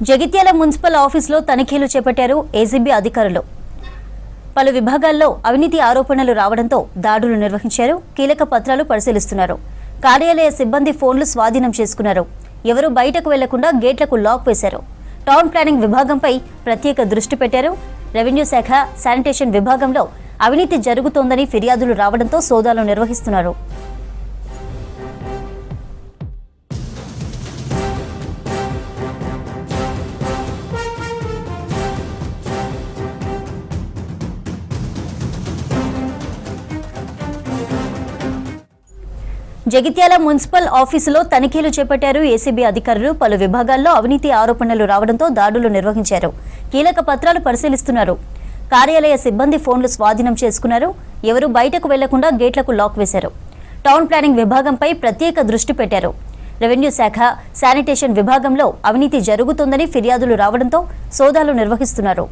Jagtial municipal ఆఫీసులో తనిఖీలు చేపట్టారు ఏసీబీ అధికారులు. పలు విభాగాల్లో అవినీతి ఆరోపణలు రావడంతో దాడులు నిర్వహించారు. కీలక పత్రాలు పరిశీలిస్తున్నారు. కార్యాలయ సిబ్బంది ఫోన్లు స్వాధీనం చేసుకున్నారు. ఎవరూ బయటకు వెళ్లకుండా గేట్లకు లాక్ వేశారు. టౌన్ ప్లానింగ్ విభాగంపై ప్రత్యేక దృష్టి పెట్టారు. రెవెన్యూ శాఖ, శానిటేషన్ విభాగంలో అవినీతి జరుగుతోందని ఫిర్యాదులు రావడంతో సోదాలు నిర్వహిస్తున్నారు. జగిత్యాల మున్సిపల్ ఆఫీసులో తనిఖీలు చేపట్టారు ఏసీబీ అధికారులు. పలు విభాగాల్లో అవినీతి ఆరోపణలు రావడంతో దాడులు నిర్వహించారు. కీలక పత్రాలు పరిశీలిస్తున్నారు. కార్యాలయ సిబ్బంది ఫోన్లు స్వాధీనం చేసుకున్నారు. ఎవరూ బయటకు వెళ్లకుండా గేట్లకు లాక్ వేశారు. టౌన్ ప్లానింగ్ విభాగంపై ప్రత్యేక దృష్టి పెట్టారు. రెవెన్యూ శాఖ, శానిటేషన్ విభాగంలో అవినీతి జరుగుతోందని ఫిర్యాదులు రావడంతో సోదాలు నిర్వహిస్తున్నారు.